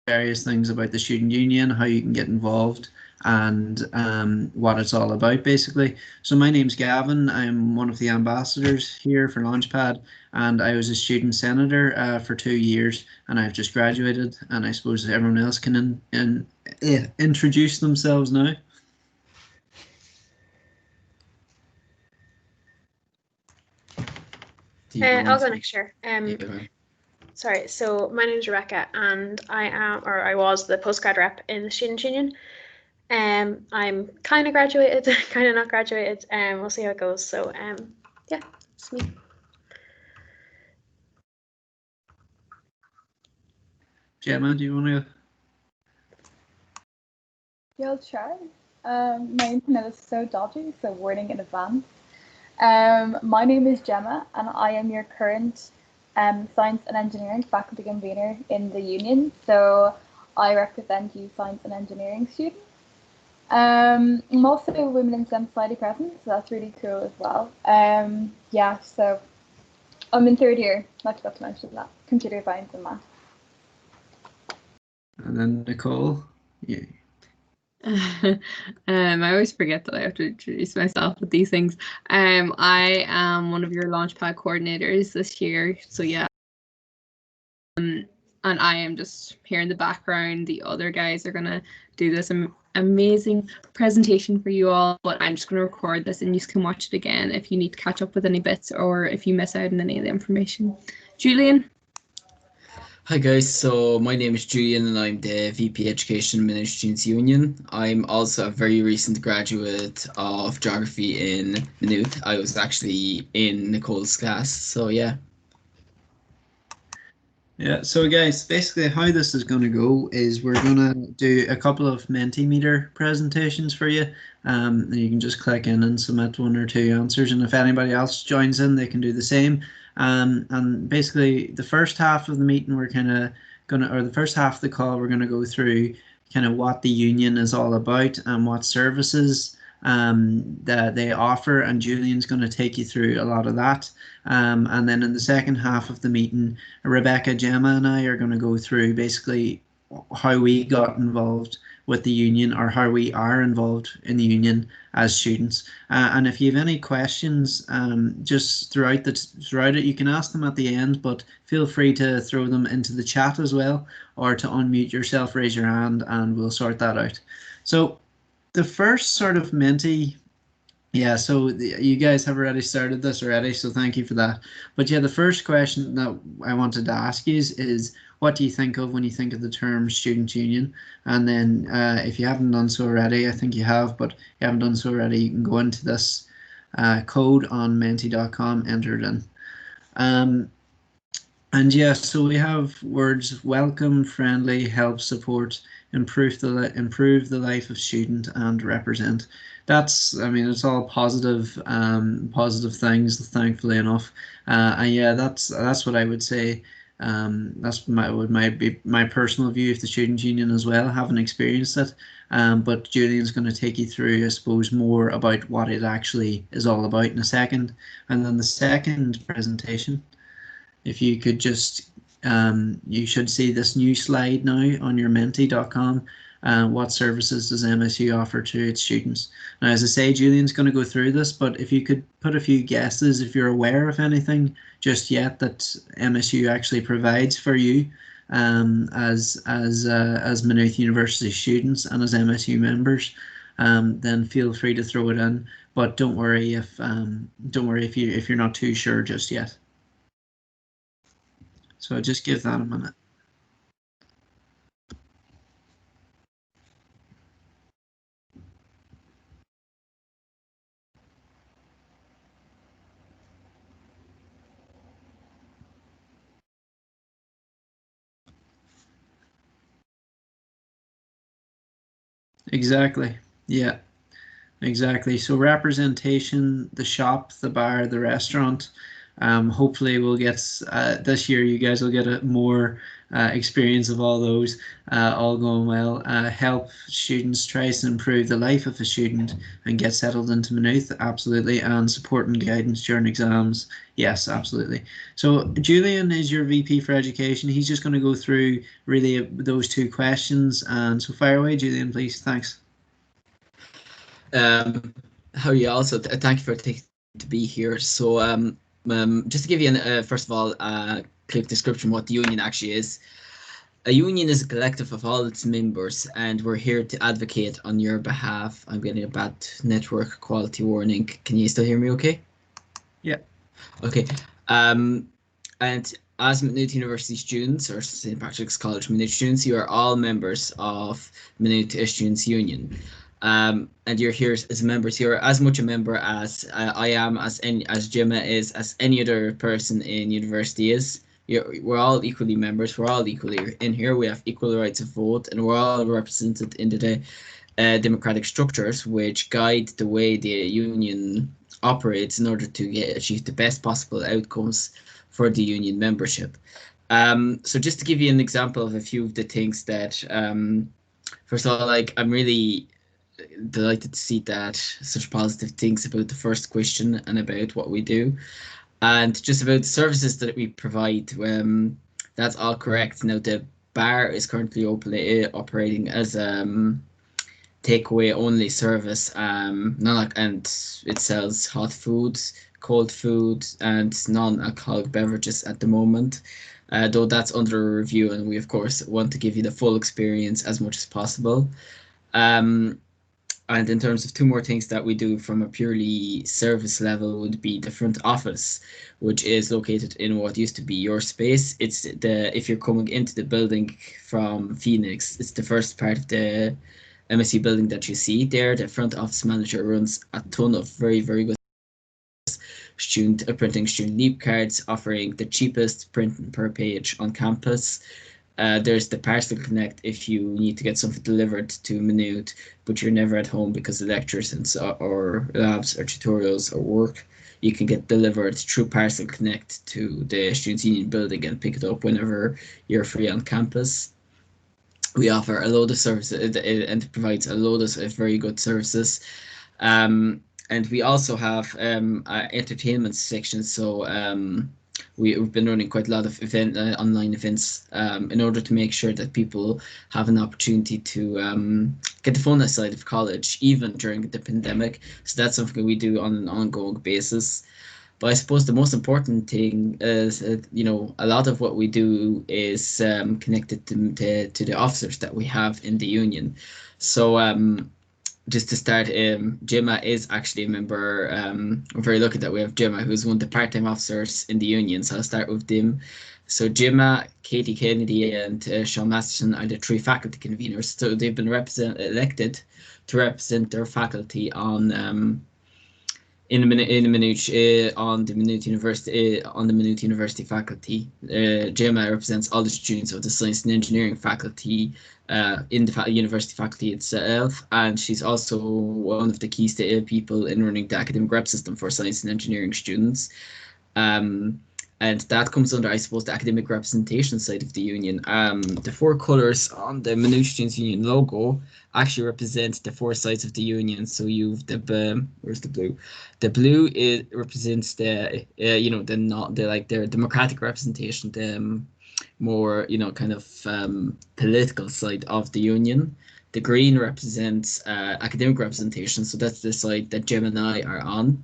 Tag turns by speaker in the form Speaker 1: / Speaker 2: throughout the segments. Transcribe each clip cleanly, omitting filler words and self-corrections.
Speaker 1: various things about the student union, how you can get involved, and what it's all about, basically. So my name's Gavin. I'm one of the ambassadors here for Launchpad, and I was a student senator for 2 years, and I've just graduated. And I suppose everyone else can introduce themselves now.
Speaker 2: I'll go next year. Sorry, so my name is Rebecca, and I was the postgrad rep in the Students Union. I'm kind of graduated, kind of not graduated. We'll see how it goes. So, yeah, it's me.
Speaker 1: Gemma, do you want to?
Speaker 3: Yeah, I'll try. My internet is so dodgy, so warning in advance. My name is Gemma, and I am your current Science and Engineering faculty convener in the union. So I represent you science and engineering students. I'm also a Women in STEM Society president, so that's really cool as well. Yeah, so I'm in third year, I forgot to mention that, computer science and math.
Speaker 1: And then Nicole, yeah.
Speaker 4: I always forget that I have to introduce myself with these things. I am one of your Launchpad coordinators this year, so yeah. And I am just here in the background. The other guys are gonna do this amazing presentation for you all, but I'm just gonna record this and you can watch it again if you need to catch up with any bits or if you miss out on any of the information. Julian?
Speaker 5: Hi guys, so my name is Julian and I'm the VP Education in Maynooth Students Union. I'm also a very recent graduate of Geography in Maynooth. I was actually in Nicole's class, so yeah.
Speaker 1: Yeah, so guys, basically how this is going to go is we're going to do a couple of Mentimeter presentations for you. And you can just click in and submit 1 or 2 answers, and if anybody else joins in, they can do the same. And basically the first half of the meeting we're kind of the first half of the call, we're going to go through kind of what the union is all about and what services that they offer, and Julian's going to take you through a lot of that. And then in the second half of the meeting, Rebecca, Gemma and I are going to go through basically how we got involved with the union, or how we are involved in the union as students. And if you have any questions, just throughout it, you can ask them at the end, but feel free to throw them into the chat as well, or to unmute yourself, raise your hand, and we'll sort that out. So the first sort of Menti, yeah, so you guys have already started this already, so thank you for that. But yeah, the first question that I wanted to ask you is what do you think of when you think of the term student union? And then if you haven't done so already, I think you have, but if you haven't done so already, you can go into this code on menti.com, enter it in. And yeah, so we have words: welcome, friendly, help, support, improve the life of student, and represent. That's, I mean, it's all positive, positive things, thankfully enough. And yeah, that's what I would say. That's my personal view of the student union as well. I haven't experienced it, but Julian's going to take you through, I suppose, more about what it actually is all about in a second. And then the second presentation, if you could just, you should see this new slide now on your menti.com. What services does MSU offer to its students? Now, as I say, Julian's going to go through this, but if you could put a few guesses, if you're aware of anything just yet that MSU actually provides for you as Maynooth University students and as MSU members, then feel free to throw it in. But don't worry if you're not too sure just yet. So I'll just give that a minute. Exactly. Yeah, exactly. So representation, the shop, the bar, the restaurant, Hopefully we'll get this year. You guys will get a more experience of all those, all going well. Help students try to improve the life of a student and get settled into Maynooth, absolutely, and support and guidance during exams. Yes, absolutely. So Julian is your VP for Education. He's just going to go through really those two questions. And so fire away, Julian, please. Thanks.
Speaker 5: How are you? Also, thank you for taking to be here. So just to give you, first of all, a quick description of what the union actually is. A union is a collective of all its members, and we're here to advocate on your behalf. I'm getting a bad network quality warning. Can you still hear me okay?
Speaker 1: Yeah.
Speaker 5: Okay. And as Maynooth University students, or St. Patrick's College Maynooth students, you are all members of Maynooth Students Union. And you're here as members. You're as much a member as I am, as Gemma is, as any other person in university is. We're all equally members. We're all equally in here. We have equal rights of vote, and we're all represented in the democratic structures which guide the way the union operates in order to achieve the best possible outcomes for the union membership. So just to give you an example of a few of the things that, first of all, I'm really delighted to see that such positive things about the first question and about what we do, and just about the services that we provide. That's all correct. Now the bar is currently operating as takeaway only service, and it sells hot foods, cold food, and non-alcoholic beverages at the moment. Though that's under review, and we of course want to give you the full experience as much as possible. And in terms of two more things that we do from a purely service level would be the front office, which is located in what used to be your space. It's if you're coming into the building from Phoenix, it's the first part of the MSc building that you see there. The front office manager runs a ton of very, very good printing student leap cards, offering the cheapest print per page on campus. There's the Parcel Connect if you need to get something delivered to Maynooth, but you're never at home because of lectures or labs or tutorials or work. You can get delivered through Parcel Connect to the Students Union building and pick it up whenever you're free on campus. We offer a load of services, and it provides a load of very good services. And we also have entertainment sections. So we've been running quite a lot of online events in order to make sure that people have an opportunity to get the fun side of college, even during the pandemic. So that's something we do on an ongoing basis. But I suppose the most important thing is, a lot of what we do is connected to the officers that we have in the union. So just to start, Gemma is actually a member. We're very lucky that we have Gemma, who's one of the part-time officers in the union. So I'll start with them. So Gemma, Katie Kennedy, and Sean Masterson are the three faculty conveners. So they've been elected to represent their faculty on on the Maynooth University faculty. Gemma represents all the students of the Science and Engineering faculty in the university faculty itself, and she's also one of the key people in running the academic rep system for Science and Engineering students. And that comes under, I suppose, the academic representation side of the union. The four colours on the Maynooth Students Union logo actually represent the four sides of the union. So you've where's the blue? The blue represents the their democratic representation, the more kind of political side of the union. The green represents academic representation, so that's the side that Gem and I are on.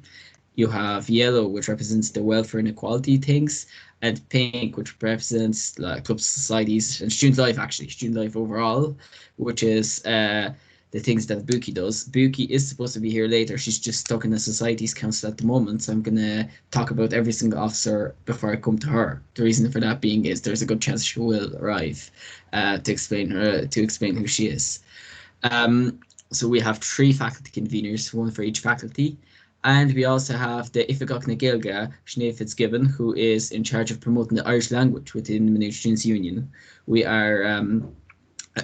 Speaker 5: You have yellow, which represents the welfare and equality things, and pink, which represents clubs, societies, and student life overall, which is the things that Buki does. Buki is supposed to be here later. She's just stuck in the Societies Council at the moment, so I'm going to talk about every single officer before I come to her. The reason for that being is there's a good chance she will arrive to explain who she is. So we have three faculty conveners, one for each faculty. And we also have the Ifigok Nagilga, Sinead Fitzgibbon, who is in charge of promoting the Irish language within the Maynooth Students Union. We are,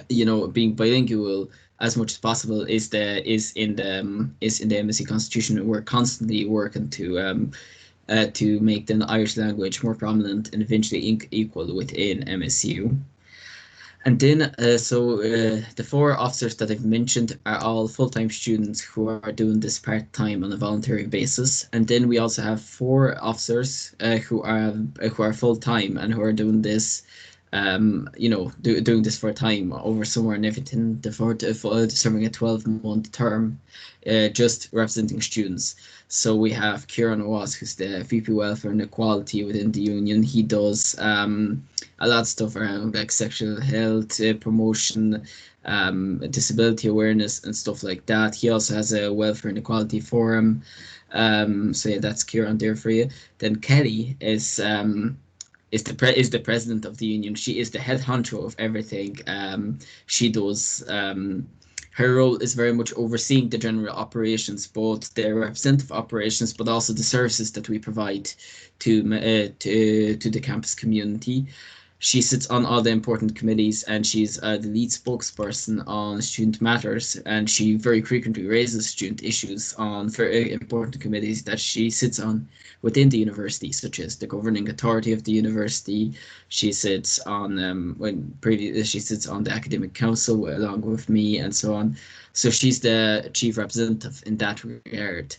Speaker 5: being bilingual as much as possible is in the MSc Constitution. We're constantly working to to make the Irish language more prominent and eventually equal within MSU. And then, the 4 officers that I've mentioned are all full-time students who are doing this part-time on a voluntary basis. And then we also have 4 officers who are full-time and who are doing this, doing this for a time over summer and everything, serving a 12-month term, just representing students. So we have Kieran Owas, who's the VP Welfare and Equality within the union. He does a lot of stuff around like sexual health promotion, disability awareness and stuff like that. He also has a Welfare and Equality Forum. So yeah, that's Kieran there for you. Then Kelly is the president of the union. She is the head honcho of everything. She does. Her role is very much overseeing the general operations, both the representative operations, but also the services that we provide to the campus community. She sits on all the important committees, and she's the lead spokesperson on student matters, and she very frequently raises student issues on very important committees that she sits on within the university, such as the governing authority of the university. She sits on she sits on the academic council along with me, and so on. So she's the chief representative in that regard.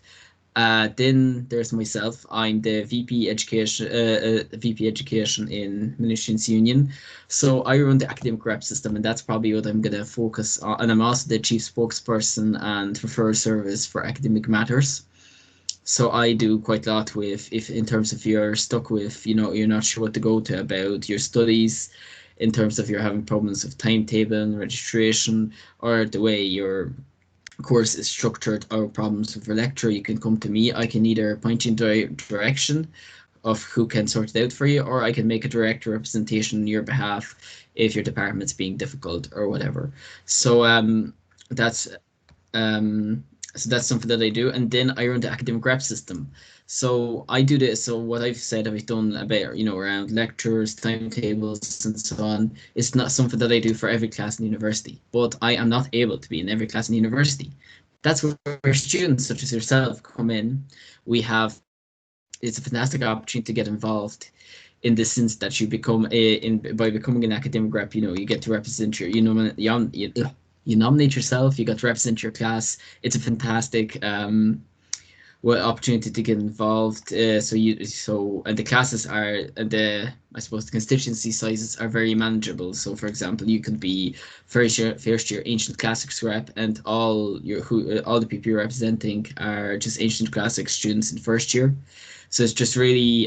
Speaker 5: Then there's myself. I'm the VP Education in Maynooth Students Union. So I run the academic rep system, and that's probably what I'm going to focus on. And I'm also the chief spokesperson and referral service for academic matters. So I do quite a lot with, if in terms of you're stuck with, you're not sure what to go to about your studies, in terms of you're having problems with timetable and registration, or the way your course is structured, or problems with your lecture, you can come to me. I can either point you in the direction of who can sort it out for you, or I can make a direct representation on your behalf if your department's being difficult or whatever. So that's something that I do. And then I run the academic rep system. So I do this. So what I've said I've done about, around lectures, timetables, and so on, it's not something that I do for every class in university. But I am not able to be in every class in university. That's where students such as yourself come in. It's a fantastic opportunity to get involved, in the sense that you become by becoming an academic rep, you get to represent you nominate yourself, you get to represent your class. It's a fantastic opportunity to get involved. And the classes I suppose the constituency sizes are very manageable. So for example, you could be first year ancient classics rep, and all the people you're representing are just ancient classics students in first year. So it's just really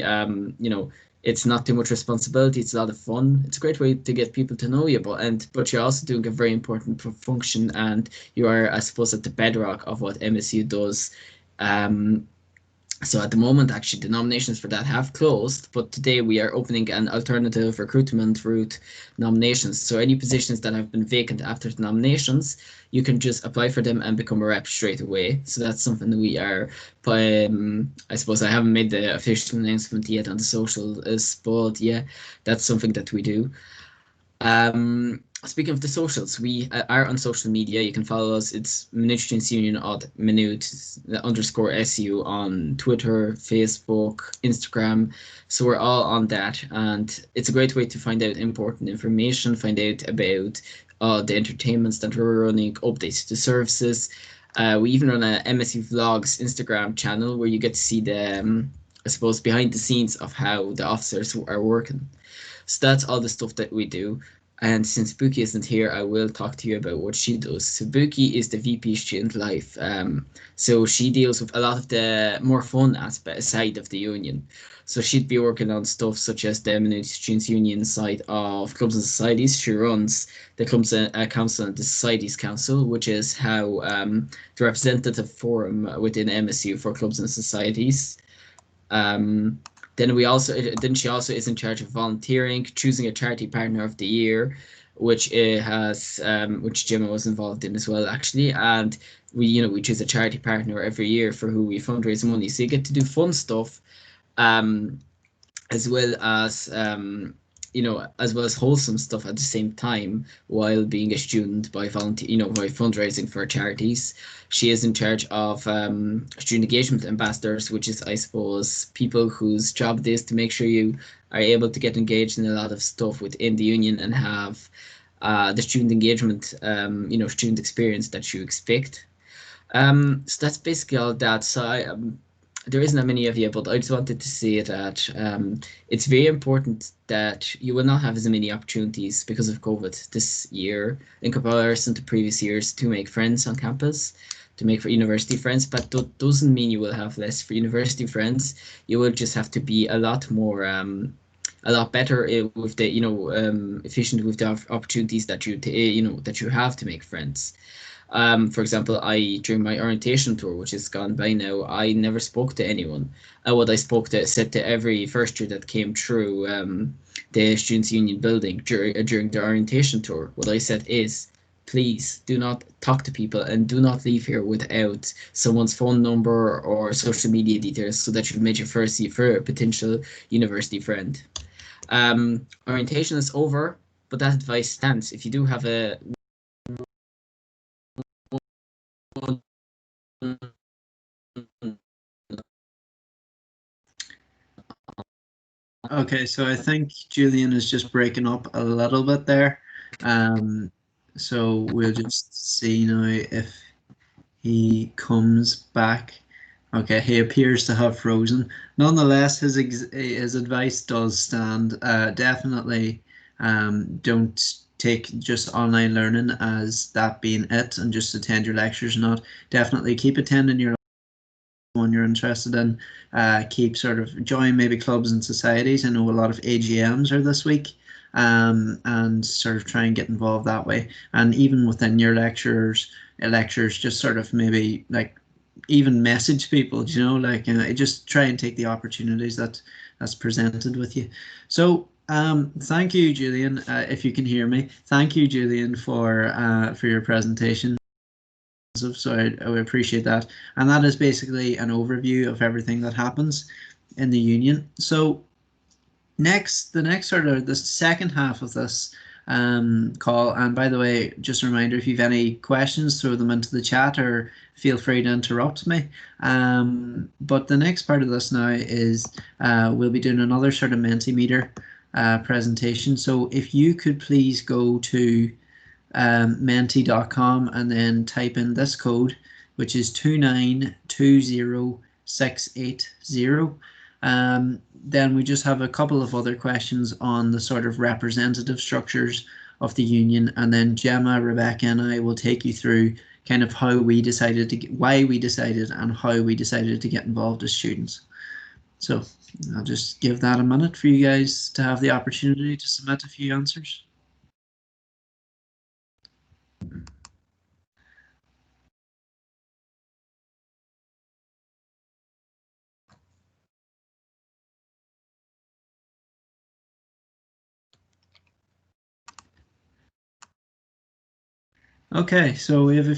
Speaker 5: it's not too much responsibility. It's a lot of fun. It's a great way to get people to know you, but you're also doing a very important function, and you are, I suppose, at the bedrock of what MSU does. So at the moment, actually, the nominations for that have closed, but today we are opening an alternative recruitment route nominations. So any positions that have been vacant after the nominations, you can just apply for them and become a rep straight away. So that's something that we are, I suppose I haven't made the official announcement yet on the socials, but yeah, that's something that we do. Speaking of the socials, we are on social media. You can follow us. It's Maynooth Students Union at Maynooth_SU on Twitter, Facebook, Instagram. So we're all on that, and it's a great way to find out important information, find out about the entertainments that we're running, updates to services. We even run a MSU Vlogs Instagram channel where you get to see the, I suppose, behind the scenes of how the officers are working. So that's all the stuff that we do. And since Buki isn't here, I will talk to you about what she does. So Buki is the VP Student Life. So she deals with a lot of the more fun aspect side of the union. So she'd be working on stuff such as the Maynooth Students Union side of clubs and societies. She runs the clubs council and the societies council, which is how the representative forum within MSU for clubs and societies. Then she also is in charge of volunteering, choosing a charity partner of the year, which Gemma was involved in as well, actually. And we choose a charity partner every year for who we fundraise money. So you get to do fun stuff, as well as as well as wholesome stuff at the same time while being a student by volunteer, by fundraising for charities. She is in charge of student engagement ambassadors, which is, I suppose, people whose job it is to make sure you are able to get engaged in a lot of stuff within the union and have the student engagement, student experience that you expect. So that's basically all that. So there isn't that many of you, but I just wanted to say that it's very important that you will not have as many opportunities because of COVID this year in comparison to previous years to make friends on campus, to make for university friends. But that doesn't mean you will have less for university friends. You will just have to be a lot more, a lot better with the, efficient with the opportunities that that you have to make friends. For example, during my orientation tour, which is gone by now, I never spoke to anyone. What I said to every first year that came through the Students Union building during the orientation tour, what I said is, please do not talk to people and do not leave here without someone's phone number or social media details so that you've made your first for a potential university friend. Orientation is over, but that advice stands. If you do have a
Speaker 1: Okay, so I think Julian is just breaking up a little bit there. So we'll just see now if he comes back. Okay, he appears to have frozen. Nonetheless, his advice does stand. Definitely don't take just online learning as that being it and just attend your lectures. Not definitely keep attending your one you're interested in. Keep sort of join maybe clubs and societies. I know a lot of AGMs are this week. And sort of try and get involved that way. And even within your lectures, just sort of maybe like even message people, just try and take the opportunities that's presented with you. So thank you, Julian, if you can hear me. Thank you, Julian, for your presentation. So I appreciate that. And that is basically an overview of everything that happens in the union. So the second half of this call, and by the way, just a reminder, if you have any questions, throw them into the chat or feel free to interrupt me. But the next part of this now is we'll be doing another sort of Mentimeter presentation. So if you could please go to menti.com and then type in this code, which is 2920680. Then we just have a couple of other questions on the sort of representative structures of the union, and then Gemma, Rebecca, and I will take you through kind of why we decided and how we decided to get involved as students. So I'll just give that a minute for you guys to have the opportunity to submit a few answers. Okay, so we have a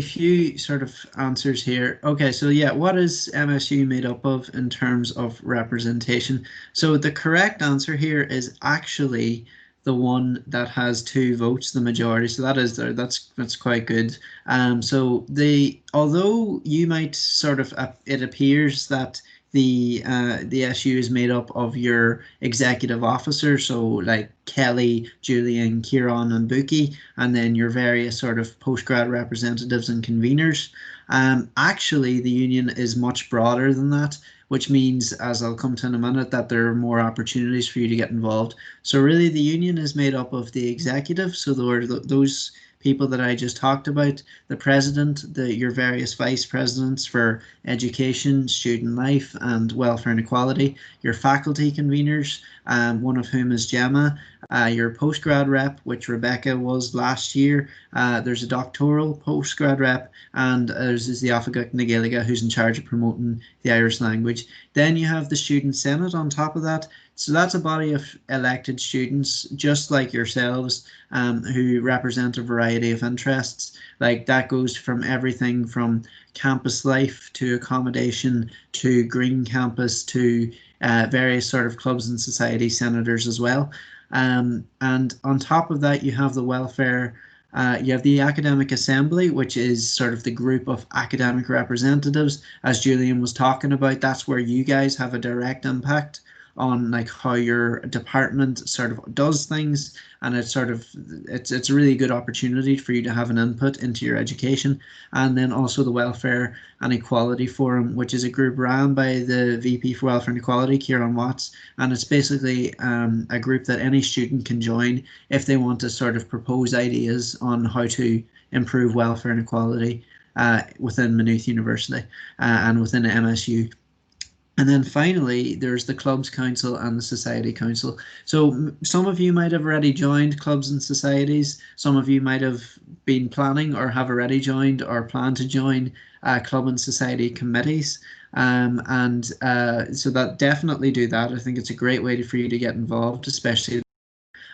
Speaker 1: few sort of answers here. Okay, so yeah, what is MSU made up of in terms of representation? So the correct answer here is actually the one that has 2 votes, the majority. So that's quite good. So although you might sort of it appears that the SU is made up of your executive officers, so like Kelly, Julian, Kieran, and Buki, and then your various sort of postgrad representatives and conveners. Actually, the union is much broader than that, which means, as I'll come to in a minute, that there are more opportunities for you to get involved. So really, the union is made up of the executive, so there are those people that I just talked about, the president, your various vice presidents for education, student life, and welfare and equality, your faculty conveners, one of whom is Gemma, your postgrad rep, which Rebecca was last year. There's a doctoral postgrad rep, and there's the Afagak Nagaliga, who's in charge of promoting the Irish language. Then you have the student senate on top of that. So that's a body of elected students, just like yourselves, who represent a variety of interests. Like that goes from everything from campus life to accommodation to green campus to various sort of clubs and society senators as well. And on top of that, you have the welfare. You have the Academic Assembly, which is sort of the group of academic representatives, as Julian was talking about. That's where you guys have a direct impact on like how your department sort of does things, and it's a really good opportunity for you to have an input into your education. And then also the Welfare and Equality Forum, which is a group run by the VP for Welfare and Equality, Kieran Watts, and it's basically a group that any student can join if they want to sort of propose ideas on how to improve welfare and equality within Maynooth University and within MSU. And then finally, there's the Clubs Council and the Society Council. So some of you might have already joined clubs and societies. Some of you might have been planning or have already joined or plan to join club and society committees. So that definitely do that. I think it's a great way for you to get involved, especially.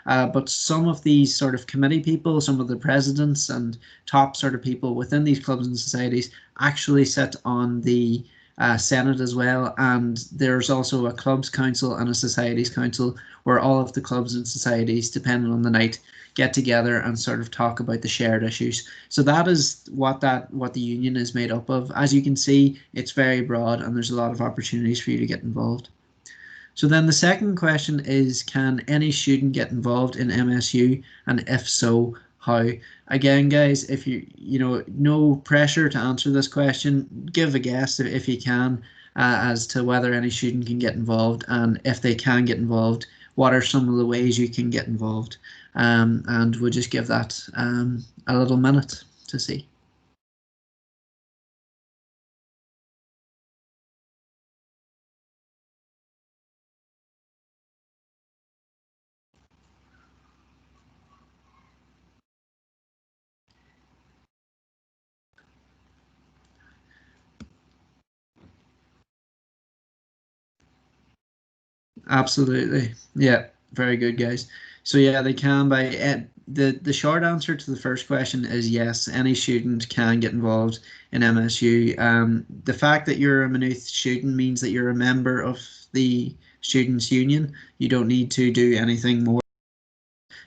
Speaker 1: But some of these sort of committee people, some of the presidents and top sort of people within these clubs and societies actually sit on the Senate as well, and there's also a clubs council and a societies council where all of the clubs and societies, depending on the night, get together and sort of talk about the shared issues. So that is what the union is made up of. As you can see, it's very broad and there's a lot of opportunities for you to get involved. So then the second question is, can any student get involved in MSU, and if so, how? Again, guys, if no pressure to answer this question, give a guess if you can as to whether any student can get involved, and if they can get involved, what are some of the ways you can get involved? And we'll just give that a little minute to see. Absolutely. Yeah, very good, guys. So yeah, they can by the short answer to the first question is yes, any student can get involved in MSU. The fact that you're a Maynooth student means that you're a member of the Students Union. You don't need to do anything more.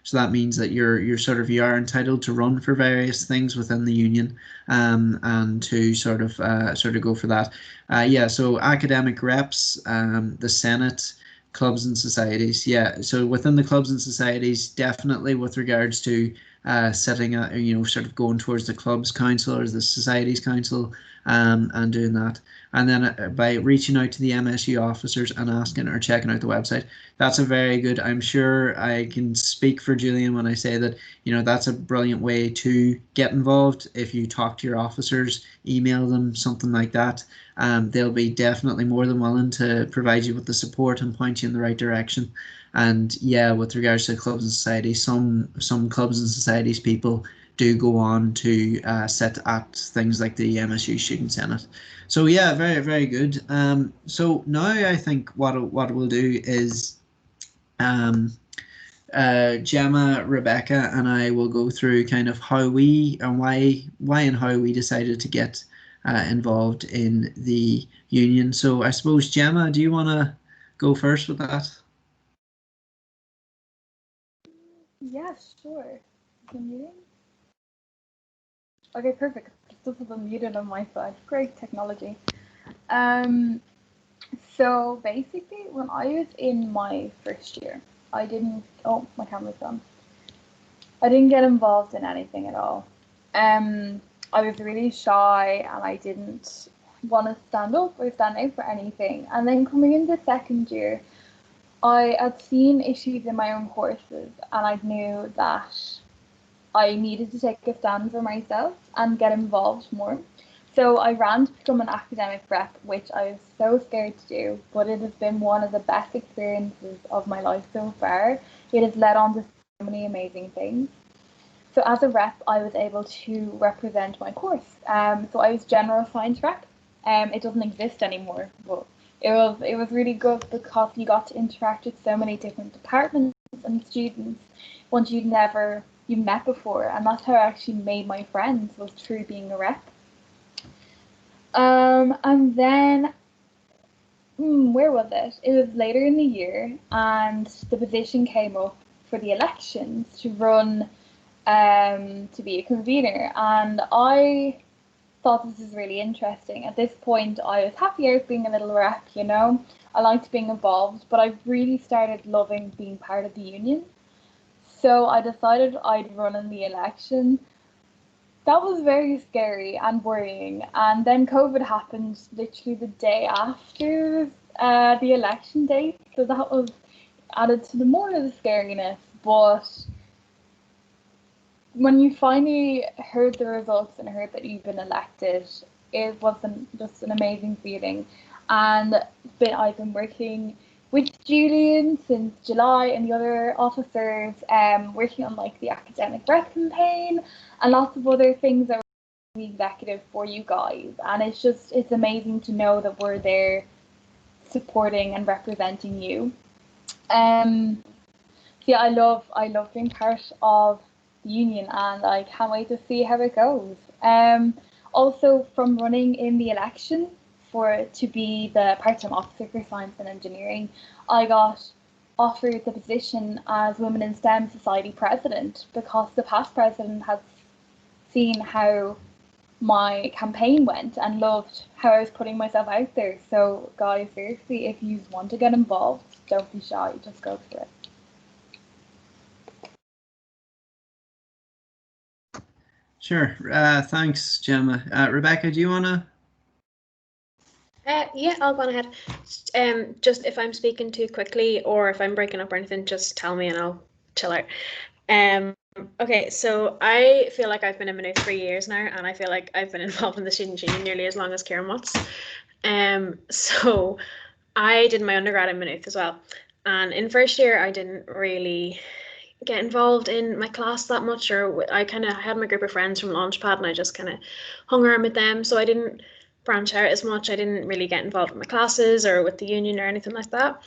Speaker 1: So that means that you are entitled to run for various things within the union, and to sort of go for that. Yeah, so academic reps, the Senate, clubs and societies. Yeah, so within the clubs and societies, definitely with regards to setting a, sort of going towards the clubs council or the societies council, and doing that. And then by reaching out to the MSU officers and asking or checking out the website, that's a very good, I'm sure I can speak for Julian when I say that, that's a brilliant way to get involved. If you talk to your officers, email them, something like that, they'll be definitely more than willing to provide you with the support and point you in the right direction. And yeah, with regards to clubs and societies, some clubs and societies people do go on to sit at things like the MSU Student Senate. So yeah, very, very good. So now I think what we'll do is Gemma, Rebecca, and I will go through kind of how we and why and how we decided to get involved in the union. So I suppose, Gemma, do you want to go first with that?
Speaker 3: Yeah, sure. Is it muting? Okay, perfect. Just doesn't unmuted on my side. Great technology. So basically, when I was in my first year, I didn't. Oh, my camera's gone. I didn't get involved in anything at all. I was really shy and I didn't want to stand up or stand out for anything. And then coming into second year, I had seen issues in my own courses and I knew that I needed to take a stand for myself and get involved more. So I ran to become an academic rep, which I was so scared to do, but it has been one of the best experiences of my life so far. It has led on to so many amazing things. So as a rep, I was able to represent my course. So I was general science rep. It doesn't exist anymore, but it was really good because you got to interact with so many different departments and students ones you've met before, and that's how I actually made my friends, was through being a rep. And then where was it? It was later in the year, and the position came up for the elections to run to be a convener, and I thought this was really interesting. At this point, I was happy out being a little rep, you know. I liked being involved, but I really started loving being part of the union. So I decided I'd run in the election. That was very scary and worrying. And then COVID happened literally the day after the election date. So that was added to the more of the scariness. But when you finally heard the results and heard that you've been elected, it was just an amazing feeling. And I've been working with Julian since July and the other officers, working on like the academic rep campaign and lots of other things that were the executive for you guys. And it's amazing to know that we're there supporting and representing you. Yeah, I love being part of the union, and I can't wait to see how it goes. Also, from running in the election to be the part-time officer for science and engineering, I got offered the position as Women in STEM Society president, because the past president has seen how my campaign went and loved how I was putting myself out there. So guys, seriously, if you want to get involved, don't be shy, just go for it.
Speaker 1: Sure. Thanks, Gemma. Rebecca, do you want to?
Speaker 2: Yeah, I'll go on ahead. Just if I'm speaking too quickly or if I'm breaking up or anything, just tell me and I'll chill out. Okay, so I feel like I've been in Maynooth for years now, and I feel like I've been involved in the Students Union nearly as long as Kieran Watts. So I did my undergrad in Maynooth as well, and in first year I didn't really get involved in my class that much, or I kind of had my group of friends from Launchpad and I just kind of hung around with them, so I didn't branch out as much. I didn't really get involved with my classes or with the union or anything like that.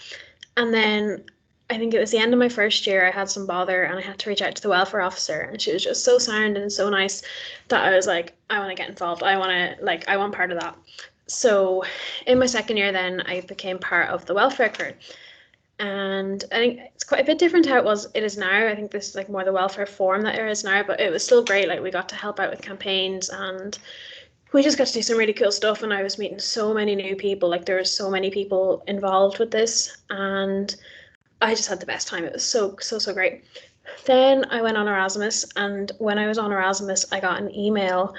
Speaker 2: And then I think it was the end of my first year, I had some bother and I had to reach out to the welfare officer, and she was just so sound and so nice that I was like, I want to get involved. I want part of that. So in my second year then I became part of the welfare crew. And I think it's quite a bit different how it is now. I think this is like more the welfare form that it is now, but it was still great. Like, we got to help out with campaigns and we just got to do some really cool stuff, and I was meeting so many new people. Like, there was so many people involved with this, and I just had the best time. It was so great. Then I went on Erasmus, and when I was on Erasmus, I got an email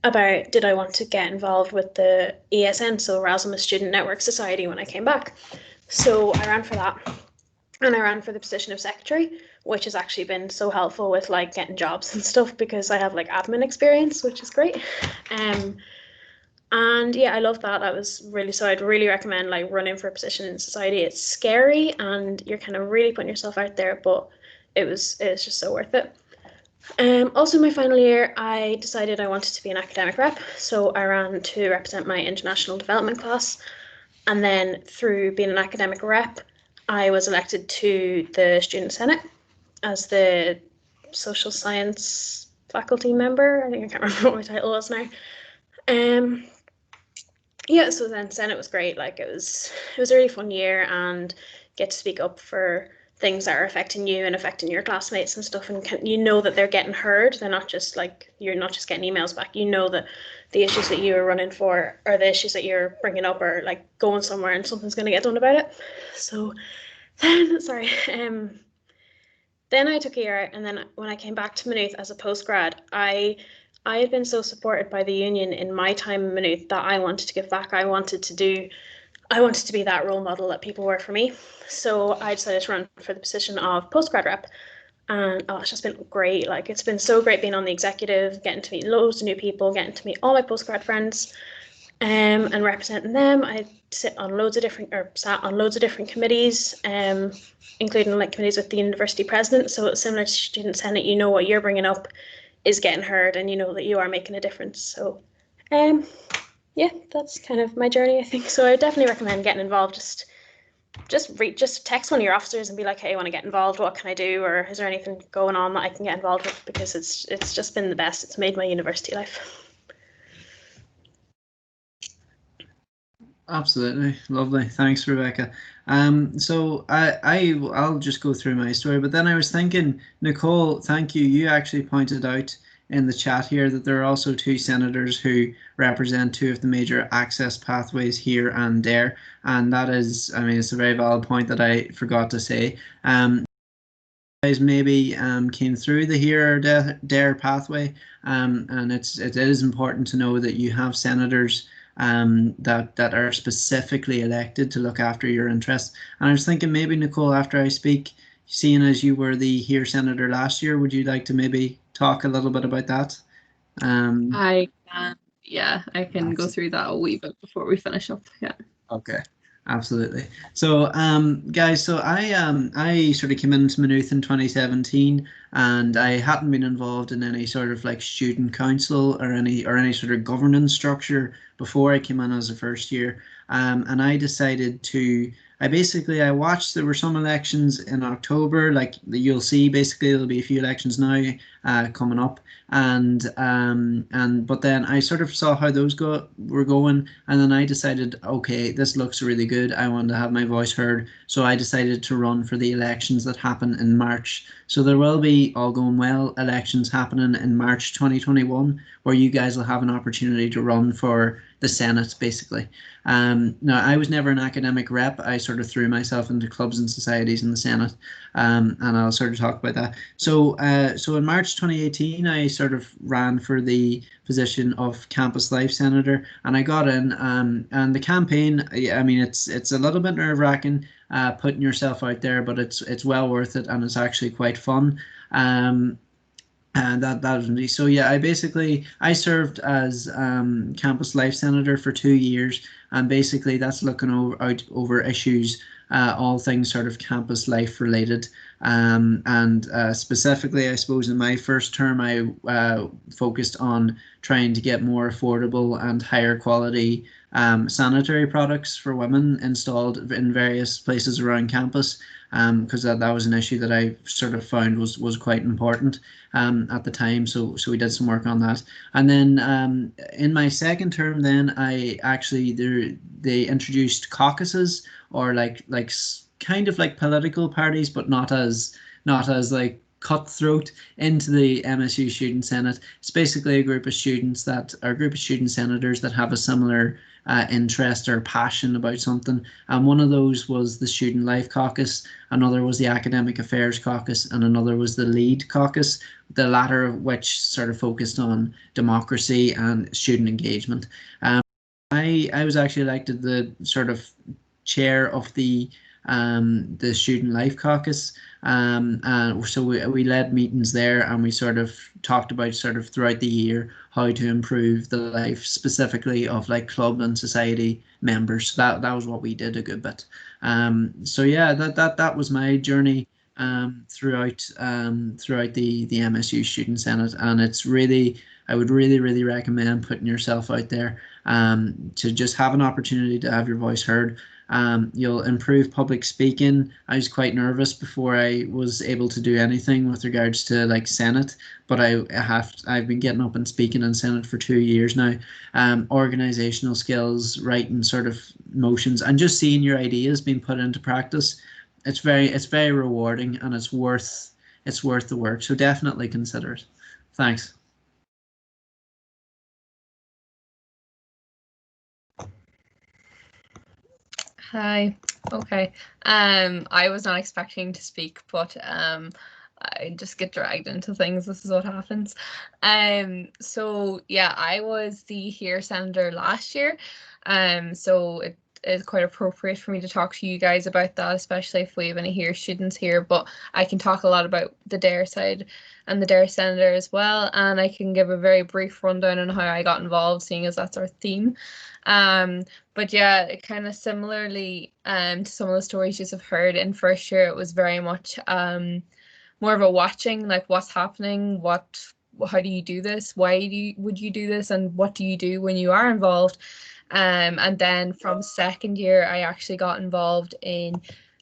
Speaker 2: about did I want to get involved with the ESN, so Erasmus Student Network Society, when I came back. So I ran for that, and I ran for the position of secretary, which has actually been so helpful with like getting jobs and stuff, because I have like admin experience, which is great. And yeah, I love that. That was really, so I'd really recommend like running for a position in society. It's scary and you're kind of really putting yourself out there, but it was just so worth it. Also, my final year, I decided I wanted to be an academic rep, so I ran to represent my international development class. And then through being an academic rep, I was elected to the Student Senate as the social science faculty member. I think I can't remember what my title was now. Yeah, so then Senate was great. Like, it was a really fun year, and get to speak up for things that are affecting you and affecting your classmates and stuff, and you know that they're getting heard. They're not just like, you're not just getting emails back. You know that the issues that you are running for, or the issues that you're bringing up, are like going somewhere and something's going to get done about it. So then, then I took a year out, and then when I came back to Maynooth as a postgrad, I had been so supported by the union in my time in Maynooth that I wanted to give back. I wanted to be that role model that people were for me. So I decided to run for the position of postgrad rep. And it's just been great. Like, it's been so great being on the executive, getting to meet loads of new people, getting to meet all my postgrad friends, and representing them. I sat on loads of different committees, including like committees with the university president. So it's similar to Student Senate. You know what you're bringing up is getting heard, and you know that you are making a difference. So yeah, that's kind of my journey, I think. So I definitely recommend getting involved. Just text one of your officers and be like, hey, I want to get involved. What can I do? Or is there anything going on that I can get involved with? Because it's just been the best. It's made my university life.
Speaker 1: Absolutely lovely. Thanks, Rebecca. So I'll just go through my story, but then I was thinking, Nicole, thank you. You actually pointed out in the chat here that there are also two senators who represent two of the major access pathways here and there, and that is, I mean, it's a very valid point that I forgot to say. Guys maybe came through the here or there pathway, and it is important to know that you have senators that are specifically elected to look after your interests. And I was thinking maybe, Nicole, after I speak, seeing as you were the here senator last year, would you like to maybe talk a little bit about that?
Speaker 4: I can, yeah, I can go through that a wee bit before we finish up. Yeah.
Speaker 1: Okay. Absolutely. So, guys, so I sort of came into Maynooth in 2017, and I hadn't been involved in any sort of like student council or any sort of governance structure before I came in as a first year. And I decided to. I watched there were some elections in October, like you'll see. Basically, there'll be a few elections now coming up, and but then I sort of saw how those were going, and then I decided, okay, this looks really good. I want to have my voice heard, so I decided to run for the elections that happen in March. So there will be, all going well, elections happening in March 2021, where you guys will have an opportunity to run for the Senate, basically. Now, I was never an academic rep. I sort of threw myself into clubs and societies in the Senate, and I'll sort of talk about that. So, so in March 2018, I sort of ran for the position of Campus Life Senator, and I got in. And the campaign, I mean, it's a little bit nerve-wracking putting yourself out there, but it's well worth it, and it's actually quite fun. And that was me. So yeah, I served as Campus Life Senator for 2 years, and basically that's looking over issues, all things sort of campus life related. And specifically, I suppose in my first term, I focused on trying to get more affordable and higher quality sanitary products for women installed in various places around campus, because that was an issue that I sort of found was quite important at the time. So we did some work on that. And then in my second term, then I actually they introduced caucuses, or like kind of like political parties, but not as like cutthroat, into the MSU Student Senate. It's basically a group of students that are a group of student senators that have a similar interest or passion about something. And one of those was the Student Life Caucus, another was the Academic Affairs Caucus, and another was the Lead Caucus, the latter of which sort of focused on democracy and student engagement. I was actually elected the sort of chair of the Student Life Caucus. So we led meetings there, and we sort of talked about sort of throughout the year how to improve the life specifically of like club and society members. So that was what we did a good bit. So yeah, that was my journey throughout the MSU Student Senate, and it's really, I would really recommend putting yourself out there to just have an opportunity to have your voice heard. You'll improve public speaking. I was quite nervous before I was able to do anything with regards to like Senate, but I've been getting up and speaking in Senate for 2 years now. Organizational skills, writing sort of motions, and just seeing your ideas being put into practice. It's very rewarding, and it's worth the work. So definitely consider it. Thanks.
Speaker 4: Hi. Okay. I was not expecting to speak, but I just get dragged into things. This is what happens. So yeah, I was the here senator last year. So it is quite appropriate for me to talk to you guys about that, especially if we have any here students here. But I can talk a lot about the Dare side and the Dare senator as well, and I can give a very brief rundown on how I got involved, seeing as that's our theme. But yeah, kind of similarly to some of the stories you have heard in first year, it was very much more of a watching, like what's happening, what how do you do this? Why would you do this? And what do you do when you are involved? And then from second year, I actually got involved in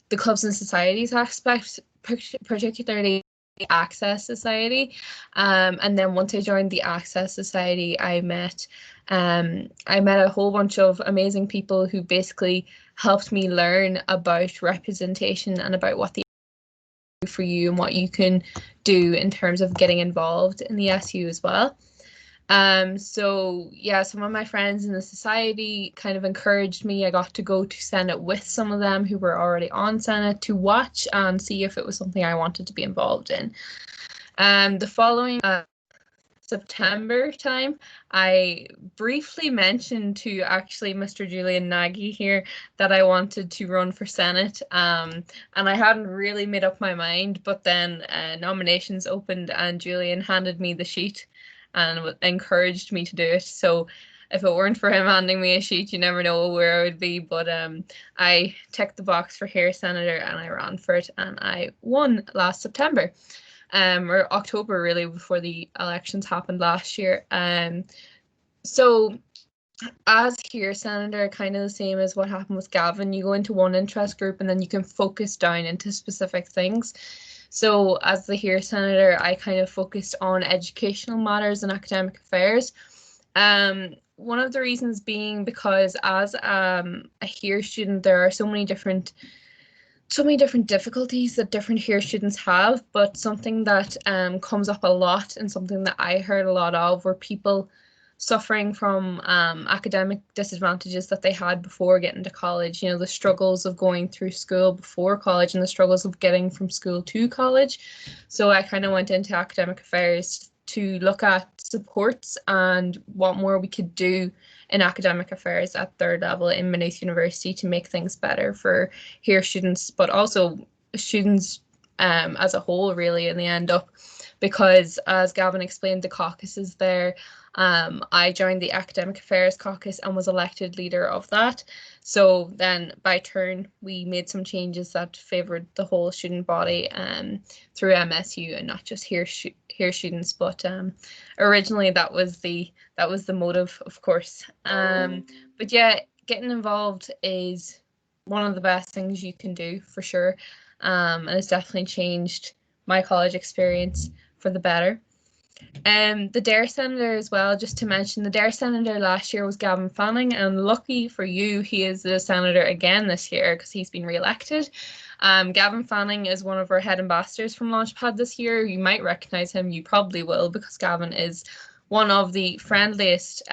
Speaker 4: the clubs and societies aspect, particularly the Access Society. And then once I joined the Access Society, I met a whole bunch of amazing people who basically helped me learn about representation and about what the for you and what you can do in terms of getting involved in the SU as well. So yeah, some of my friends in the society kind of encouraged me. I got to go to Senate with some of them who were already on Senate to watch and see if it was something I wanted to be involved in. The following September time, I briefly mentioned to actually Mr. Julian Nagy here that I wanted to run for Senate, and I hadn't really made up my mind, but then nominations opened and Julian handed me the sheet and encouraged me to do it. So if it weren't for him handing me a sheet, you never know where I would be. But I ticked the box for Here Senator and I ran for it, and I won last September. Or October, really, before the elections happened last year. So as Here Senator, kind of the same as what happened with Gavin, you go into one interest group and then you can focus down into specific things. So as the Here Senator, I kind of focused on educational matters and academic affairs. One of the reasons being because as a Here student, there are so many different difficulties that different Here students have, but something that comes up a lot and something that I heard a lot of were people suffering from academic disadvantages that they had before getting to college. You know, the struggles of going through school before college and the struggles of getting from school to college. So I kind of went into academic affairs to look at supports and what more we could do in academic affairs at third level in Maynooth University to make things better for Here students, but also students as a whole, really, in the end up. Because as Gavin explained, the caucus is there. I joined the Academic Affairs Caucus and was elected leader of that. So then by turn, we made some changes that favoured the whole student body through MSU and not just Here students. But originally that was the motive, of course. But yeah, getting involved is one of the best things you can do for sure. And it's definitely changed my college experience for the better. The Dare Senator as well, just to mention, the Dare Senator last year was Gavin Fanning, and lucky for you, he is the Senator again this year because he's been re-elected. Gavin Fanning is one of our head ambassadors from Launchpad this year. You might recognise him, you probably will, because Gavin is one of the friendliest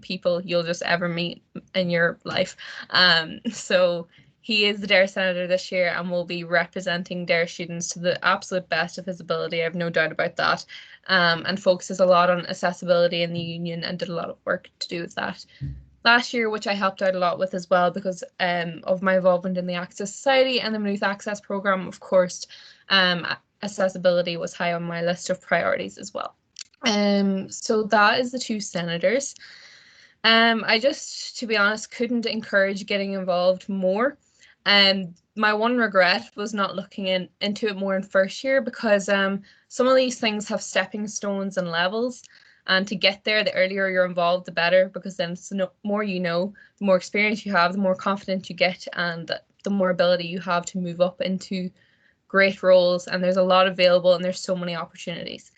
Speaker 4: people you'll just ever meet in your life. So he is the Dare Senator this year and will be representing Dare students to the absolute best of his ability. I have no doubt about that. And focuses a lot on accessibility in the union and did a lot of work to do with that last year, which I helped out a lot with as well because of my involvement in the Access Society and the Maynooth Access Programme. Of course, accessibility was high on my list of priorities as well. So that is the two senators. I just, to be honest, couldn't encourage getting involved more. My one regret was not looking into it more in first year because some of these things have stepping stones and levels, and to get there, the earlier you're involved, the better, because then the more you know, the more experience you have, the more confident you get, and the more ability you have to move up into great roles. And there's a lot available and there's so many opportunities.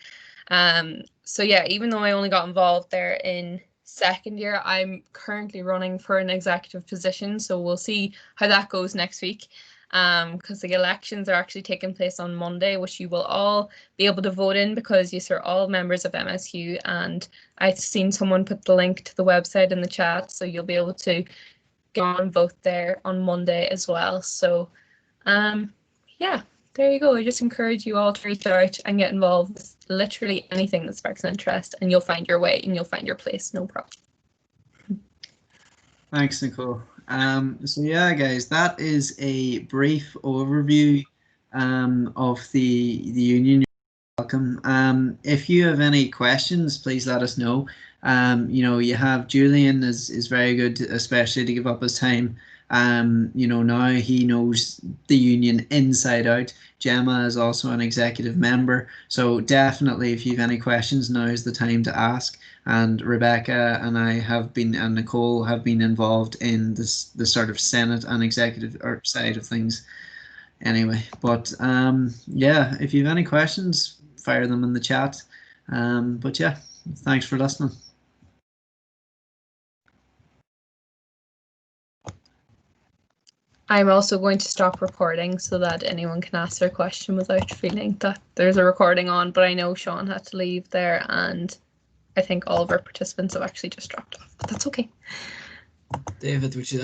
Speaker 4: So yeah, even though I only got involved there in second year, I'm currently running for an executive position, so we'll see how that goes next week, because the elections are actually taking place on Monday, which you will all be able to vote in because you are all members of MSU, and I've seen someone put the link to the website in the chat, so you'll be able to get on and vote there on Monday as well. So yeah, there you go. I just encourage you all to reach out and get involved with literally anything that sparks an interest, and you'll find your way and you'll find your place, no problem.
Speaker 1: Thanks, Nicole. So yeah, guys, that is a brief overview of the union. You're welcome. If you have any questions, please let us know. You know, you have Julian is very good, especially to give up his time Now he knows the union inside out. Gemma is also an executive member, so definitely if you have any questions, now is the time to ask. And Rebecca and I and Nicole have been involved in the sort of Senate and executive side of things anyway. But yeah, if you have any questions, fire them in the chat. But yeah, thanks for listening.
Speaker 4: I'm also going to stop recording so that anyone can ask their question without feeling that there's a recording on, but I know Sean had to leave there and I think all of our participants have actually just dropped off, but that's okay.
Speaker 5: David, would you like